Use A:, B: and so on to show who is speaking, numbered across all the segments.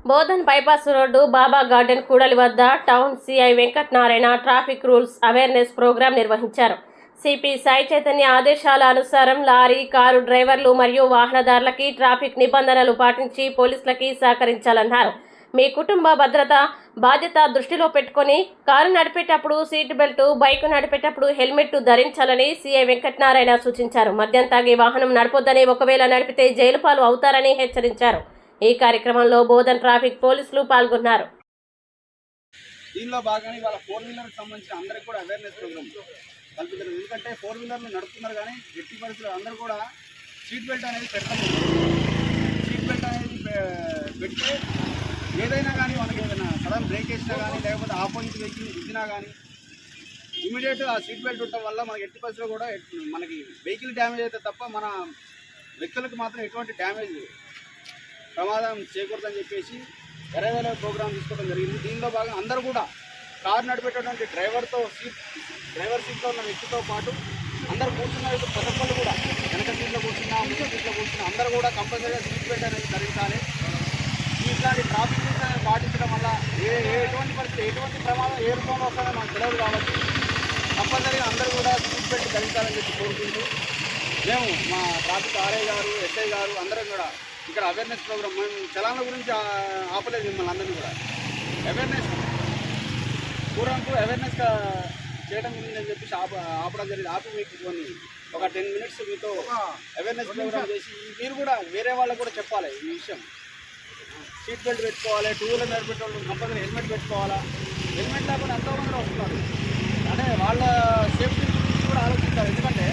A: Bodhan bypass road Baba garden కూడలి వద్ద town CI Venkatanarayana traffic rules awareness programme నిర్వహించారు. సిపి సాయి చైతన్య ఆదేశాల అనుసారం లారీ, కారు డ్రైవర్లు మరియు వాహనదారులకి ట్రాఫిక్ నిబంధనలు పాటించి పోలీసులకి సహకరించాలన్నారు. మీ కుటుంబ భద్రత బాధ్యత దృష్టిలో పెట్టుకుని కారు నడిపేటప్పుడు సీట్ బెల్ట్, బైక్ నడిపేటప్పుడు హెల్మెట్ ధరించాలని సిఐ వెంకటనారాయణ సూచించారు. మద్యం తాగి వాహనం నడపొద్దని, ఒకవేళ నడిపితే జైలు పాలు అవుతారని హెచ్చరించారు. ఈ కార్యక్రమంలో బోధన్ ట్రాఫిక్ పోలీసులు పాల్గొన్నారు.
B: దీనిలో భాగంగా వాళ్ళ 4 వీలర్కి సంబంధించిన అందరికీ కూడా అవేర్నెస్ ప్రోగ్రామ్ కల్పించారు. ఎందుకంటే 4 వీలర్లు నడుపుతున్నారు కానీ ఎట్టి పరిస్థితులు అందరూ కూడా సీట్ బెల్ట్ అనేది పెడతారు. సీట్ బెల్ట్ అనేది పెడితే ఏదైనా కానీ మనకి ఏదైనా సడన్ బ్రేక్ వేసినా కానీ, లేకపోతే ఆపోజిట్ వెహికల్ గుద్దినా కానీ ఇమీడియట్ ఆ సీట్ బెల్ట్ ఉండటం వల్ల మనకి ఎట్టి పరిస్థితుల్లో కూడా మనకి వెహికల్ డ్యామేజ్ అయితే తప్ప మన వ్యక్తులకు మాత్రం ఎటువంటి డ్యామేజ్ ప్రమాదం చేయకూడదని చెప్పేసి వేరే ప్రోగ్రామ్ తీసుకోవడం జరిగింది. దీనిలో భాగంగా అందరూ కూడా కారు నడిపేటటువంటి డ్రైవర్ సీట్లో ఉన్న వ్యక్తితో పాటు అందరూ కూర్చున్న ప్రతి ఒక్కళ్ళు కూడా వెనక సీట్లో కూర్చున్నా, ముందు సీట్లో కూర్చున్నా అందరూ కూడా కంపల్సరీగా సీట్ బెల్ట్ అనేది ధరించాలి. ఇట్లాంటి ట్రాఫిక్ రూల్స్ అనేది పాటించడం వల్ల ఎటువంటి పరిస్థితి, ఎటువంటి ప్రమాదం ఏ రూపంలో వస్తుందో మనకు తెలియదు కాబట్టి కంపల్సరీగా అందరూ కూడా సీట్ బెల్ట్ ధరించాలని చెప్పి కోరుకుంటూ మేము మా ట్రాఫిక్ ఆర్ఐ గారు, ఎస్ఐ గారు అందరం కూడా ఇక్కడ అవేర్నెస్ ప్రోగ్రామ్ మేము చలాన్ల గురించి ఆపలేదు. మిమ్మల్ని అందరినీ కూడా అవేర్నెస్ చేయడం గురించి అని చెప్పేసి ఆపడం జరిగింది. ఆపి మీకు కొన్ని ఒక 10 మినిట్స్ మీతో అవేర్నెస్ ప్రోగ్రామ్ చేసి మీరు కూడా వేరే వాళ్ళకు కూడా చెప్పాలి ఈ విషయం. సీట్ బెల్ట్ పెట్టుకోవాలి, 2 వీలర్ నడిపేటోళ్ళు కంపల్సరీ హెల్మెట్ పెట్టుకోవాలా. హెల్మెట్ లేకుండా ఎంతోమంది వస్తున్నారు. అంటే వాళ్ళ సేఫ్టీ గురించి కూడా ఆలోచించాలి. ఎందుకంటే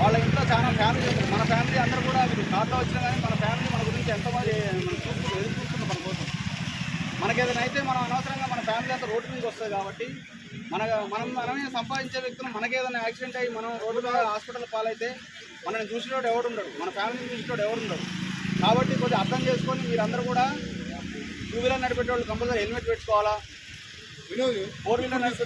B: వాళ్ళ ఇంట్లో చాలా ఫ్యామిలీ ఉంటుంది. మన ఫ్యామిలీ అందరూ కూడా కార్లో వచ్చినా కానీ మన ఫ్యామిలీ మన గురించి ఎంతోమంది మనం ఎదుర్కొంటున్నాం. మన కోసం మనకేదైనా అయితే మనం అనవసరంగా మన ఫ్యామిలీ అంతా రోడ్డు మీదకి వస్తుంది కాబట్టి మనమే సంపాదించే వ్యక్తులు మనకేదైనా యాక్సిడెంట్ అయ్యి మనం రోడ్డు మీద హాస్పిటల్ పాలైతే మనల్ని చూసినోడు ఎవరు ఉండడు, మన ఫ్యామిలీని చూసినోడు ఎవరు ఉండడు. కాబట్టి కొద్దిగా అర్థం చేసుకొని మీరందరూ కూడా 2 వీలర్ నడిపేటోళ్ళు కంపల్సరీ హెల్మెట్ పెట్టుకోవాలా. 4 వీలర్ నడిపే